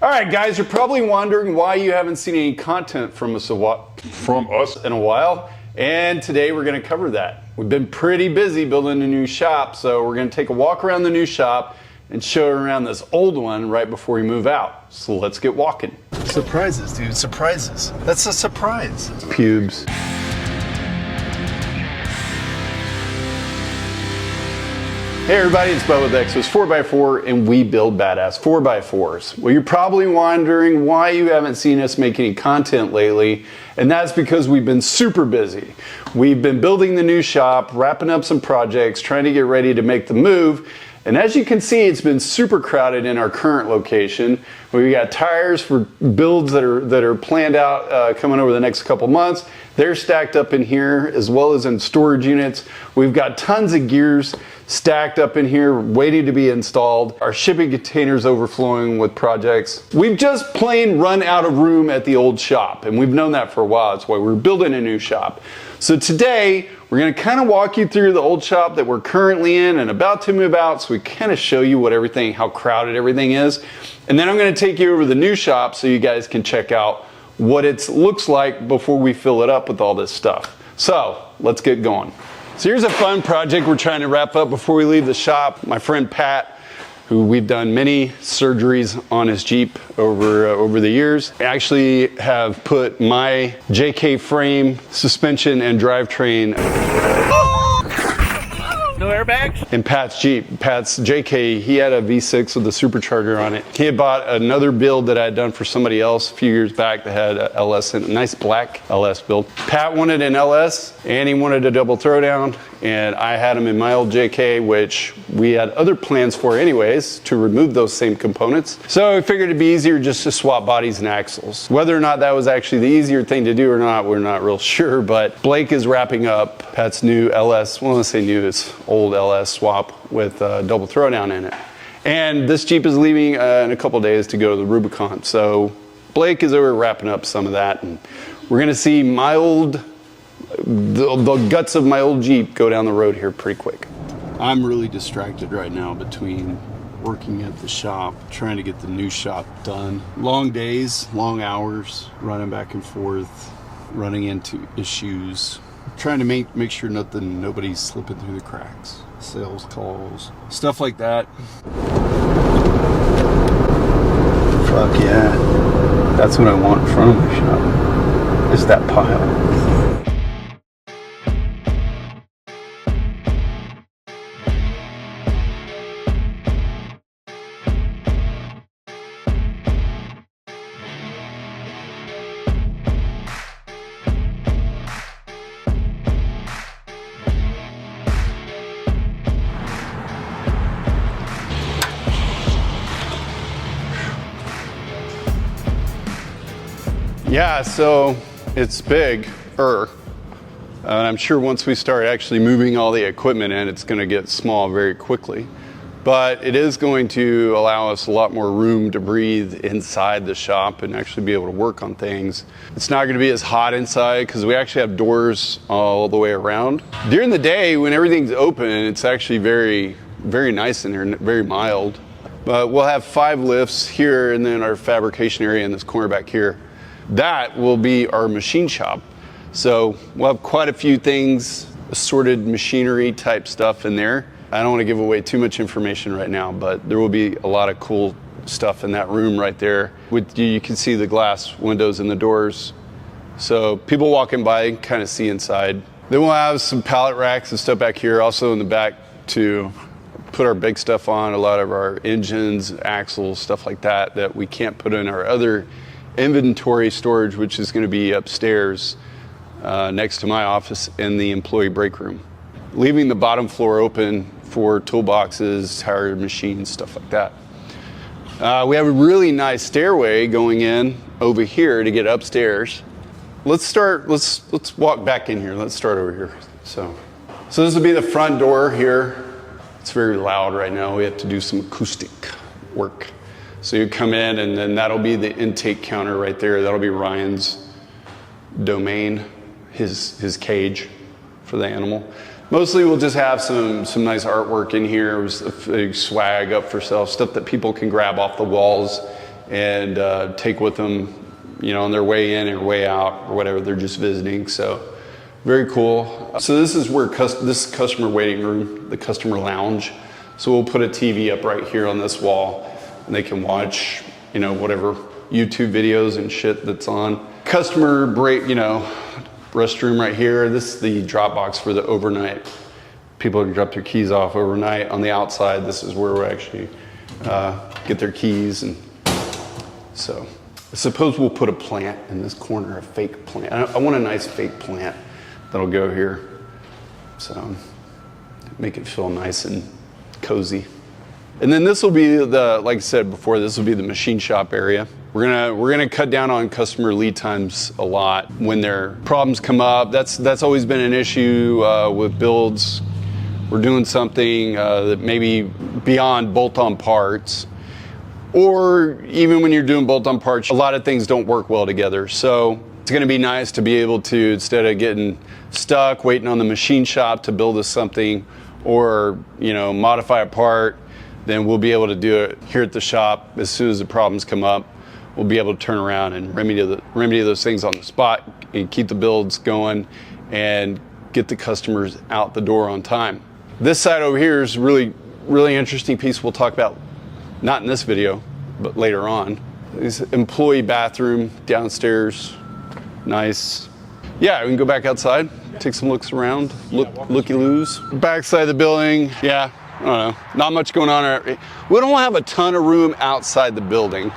All right, guys, you're probably wondering why you haven't seen any content from us in a while, and today we're going to cover that. We've been pretty busy building a new shop, so we're going to take a walk around the new shop and show around this old one right before we move out. So let's get walking. Surprises, dude, surprises. That's a surprise. Pubes. Hey everybody, it's Bubba with Exos 4x4 and we build badass 4x4s. Well, you're probably wondering why you haven't seen us make any content lately, and that's because we've been super busy. We've been building the new shop, wrapping up some projects, trying to get ready to make the move, and as you can see, it's been super crowded in our current location. We got tires for builds that are planned out coming over the next couple months. They're stacked up in here, as well as in storage units. We've got tons of gears stacked up in here waiting to be installed. Our shipping containers overflowing with projects. We've just plain run out of room at the old shop, and we've known that for a while. That's why we're building a new shop. So today we're going to kind of walk you through the old shop that we're currently in and about to move out, so we kind of show you what how crowded everything is. And then I'm going to take you over to the new shop so you guys can check out what it looks like before we fill it up with all this stuff. So let's get going. So here's a fun project we're trying to wrap up before we leave the shop. My friend Pat, who we've done many surgeries on his Jeep over the years, actually have put my JK frame, suspension, and drivetrain No airbags? in Pat's Jeep. Pat's JK, he had a V6 with a supercharger on it. He had bought another build that I had done for somebody else a few years back that had a LS in it, a nice black LS build. Pat wanted an LS and he wanted a double throwdown, and I had him in my old JK, which we had other plans for anyways to remove those same components. So I figured it'd be easier just to swap bodies and axles. Whether or not that was actually the easier thing to do or not, we're not real sure, but Blake is wrapping up Pat's new LS, well, let's say new, it's old LS swap with a double throwdown in it. And this Jeep is leaving in a couple days to go to the Rubicon. So Blake is over wrapping up some of that, and we're gonna see the guts of my old Jeep go down the road here pretty quick. I'm really distracted right now between working at the shop, trying to get the new shop done. Long days, long hours, running back and forth, running into issues, trying to make sure nobody's slipping through the cracks. Sales calls, stuff like that. Fuck yeah. That's what I want in front of my shop, is that pile. Yeah, so it's big, and I'm sure once we start actually moving all the equipment in, it's going to get small very quickly. But it is going to allow us a lot more room to breathe inside the shop and actually be able to work on things. It's not going to be as hot inside because we actually have doors all the way around. During the day, when everything's open, it's actually very, very nice in here, very mild. But we'll have 5 lifts here, and then our fabrication area in this corner back here. That will be our machine shop. So we'll have quite a few things, assorted machinery type stuff in there. I don't want to give away too much information right now, but there will be a lot of cool stuff in that room right there. You can see the glass windows and the doors. So people walking by kind of see inside. Then we'll have some pallet racks and stuff back here, also in the back to put our big stuff on, a lot of our engines, axles, stuff like that we can't put in our other inventory storage, which is going to be upstairs next to my office in the employee break room. Leaving the bottom floor open for toolboxes, tire machines, stuff like that. We have a really nice stairway going in over here to get upstairs. Let's walk back in here. Let's start over here. So this will be the front door here. It's very loud right now. We have to do some acoustic work. So you come in, and then that'll be the intake counter right there. That'll be Ryan's domain, his cage for the animal. Mostly we'll just have some nice artwork in here, swag up for sale, stuff that people can grab off the walls and take with them, you know, on their way in or way out or whatever. They're just visiting. So very cool. So this is where this customer waiting room, the customer lounge. So we'll put a TV up right here on this wall, and they can watch, you know, whatever YouTube videos and shit that's on. Customer break, you know, restroom right here. This is the drop box for the overnight. People can drop their keys off overnight. On the outside, this is where we actually get their keys. And so I suppose we'll put a plant in this corner, a fake plant. I want a nice fake plant that'll go here. So make it feel nice and cozy. And then this will be the, like I said before, this will be the machine shop area. We're gonna cut down on customer lead times a lot when their problems come up. That's always been an issue with builds. We're doing something that maybe beyond bolt-on parts, or even when you're doing bolt-on parts, a lot of things don't work well together. So it's gonna be nice to be able to, instead of getting stuck waiting on the machine shop to build us something, or, you know, modify a part, then we'll be able to do it here at the shop. As soon as the problems come up, we'll be able to turn around and remedy those things on the spot and keep the builds going and get the customers out the door on time. This side over here is really, really interesting piece we'll talk about, not in this video, but later on. This employee bathroom downstairs, nice. Yeah, we can go back outside, take some looks around, looky-loos. Backside of the building, yeah, I don't know, not much going on. We don't have a ton of room outside the building,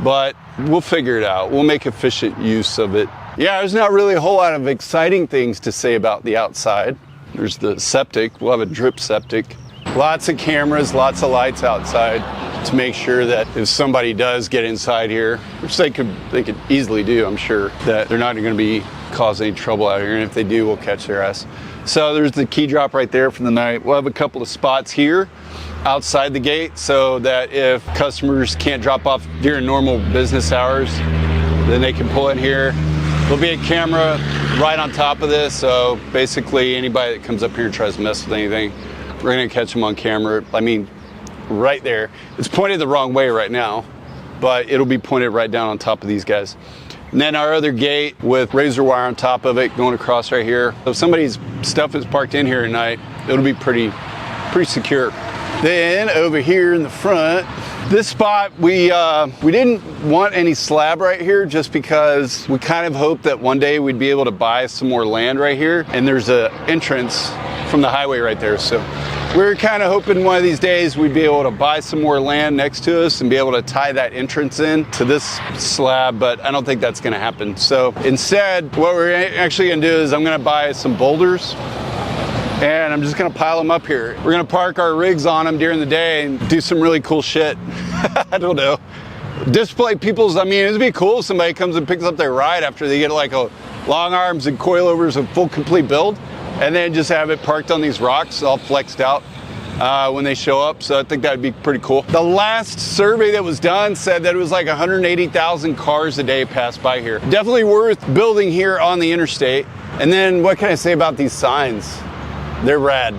but we'll figure it out. We'll make efficient use of it. Yeah, there's not really a whole lot of exciting things to say about the outside. There's the septic, we'll have a drip septic. Lots of cameras, lots of lights outside to make sure that if somebody does get inside here, which they could easily do, I'm sure, that they're not gonna be causing any trouble out here, and if they do, we'll catch their ass. So there's the key drop right there for the night. We'll have a couple of spots here outside the gate so that if customers can't drop off during normal business hours, then they can pull in here. There'll be a camera right on top of this, so basically anybody that comes up here and tries to mess with anything, we're gonna catch them on camera. I mean, right there. It's pointed the wrong way right now, but it'll be pointed right down on top of these guys. And then our other gate with razor wire on top of it going across right here. So if somebody's stuff is parked in here at night, it'll be pretty secure. Then over here in the front, this spot, we didn't want any slab right here just because we kind of hoped that one day we'd be able to buy some more land right here. And there's an entrance from the highway right there. So we're kind of hoping one of these days we'd be able to buy some more land next to us and be able to tie that entrance in to this slab, but I don't think that's gonna happen. So instead, what we're actually gonna do is I'm gonna buy some boulders and I'm just gonna pile them up here. We're gonna park our rigs on them during the day and do some really cool shit. I don't know. Display people's, I mean, it'd be cool if somebody comes and picks up their ride after they get like a long arms and coilovers and full complete build, and then just have it parked on these rocks all flexed out when they show up. So I think that'd be pretty cool. The last survey that was done said that it was like 180,000 cars a day pass by here. Definitely worth building here on the interstate. And then what can I say about these signs? They're rad.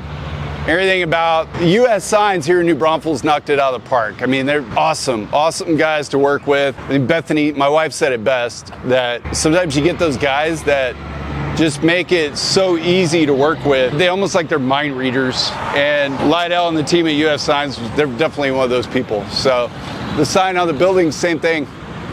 Everything about the U.S. signs here in New Braunfels knocked it out of the park. I mean, they're awesome guys to work with. I mean, Bethany, my wife, said it best, that sometimes you get those guys that just make it so easy to work with. They almost like they're mind readers. And Lydell and the team at UF Signs, they're definitely one of those people. So the sign on the building, same thing.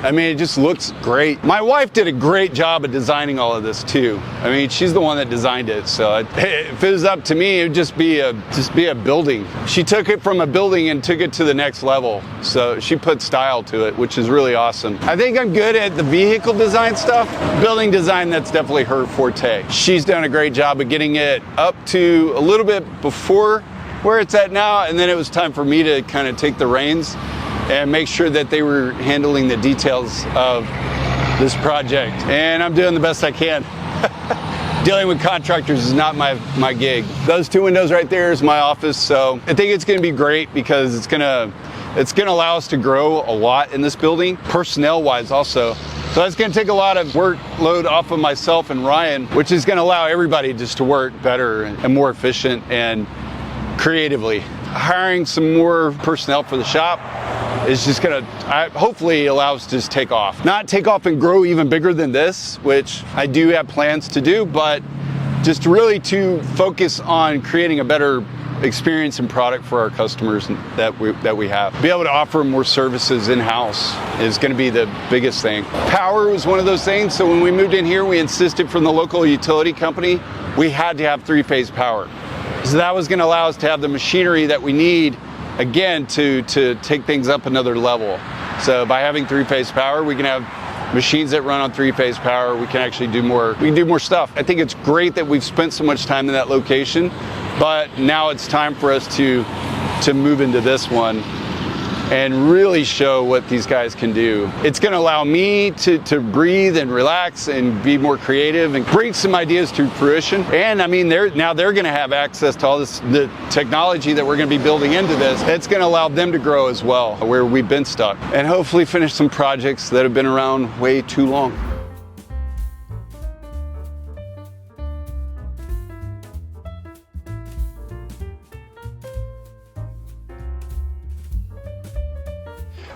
I mean, it just looks great. My wife did a great job of designing all of this too. I mean, she's the one that designed it. So if it was up to me, it would just be a building. She took it from a building and took it to the next level. So she put style to it, which is really awesome. I think I'm good at the vehicle design stuff. Building design, that's definitely her forte. She's done a great job of getting it up to a little bit before where it's at now. And then it was time for me to kind of take the reins and make sure that they were handling the details of this project. And I'm doing the best I can. Dealing with contractors is not my gig. Those two windows right there is my office, so I think it's gonna be great because it's gonna allow us to grow a lot in this building, personnel-wise also. So that's gonna take a lot of workload off of myself and Ryan, which is gonna allow everybody just to work better and more efficient and creatively. Hiring some more personnel for the shop is just gonna hopefully allow us to just take off. Not take off and grow even bigger than this, which I do have plans to do, but just really to focus on creating a better experience and product for our customers that we have. Be able to offer more services in-house is going to be the biggest thing. Power was one of those things, so when we moved in here, we insisted from the local utility company, we had to have 3-phase power. So that was going to allow us to have the machinery that we need, again, to take things up another level. So by having 3-phase power, we can have machines that run on 3-phase power. We can actually do more. We can do more stuff. I think it's great that we've spent so much time in that location, but now it's time for us to move into this one and really show what these guys can do. It's going to allow me to breathe and relax and be more creative and bring some ideas to fruition. And I mean, they're going to have access to all this, the technology that we're going to be building into this. It's going to allow them to grow as well, where we've been stuck, and hopefully finish some projects that have been around way too long.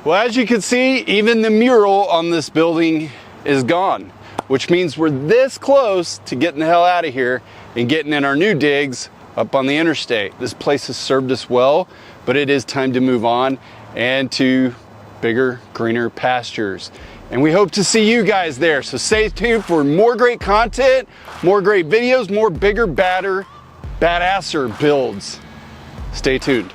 Well, as you can see, even the mural on this building is gone, which means we're this close to getting the hell out of here and getting in our new digs up on the interstate. This place has served us well, but it is time to move on and to bigger, greener pastures. And we hope to see you guys there. So stay tuned for more great content, more great videos, more bigger, badder, badasser builds. Stay tuned.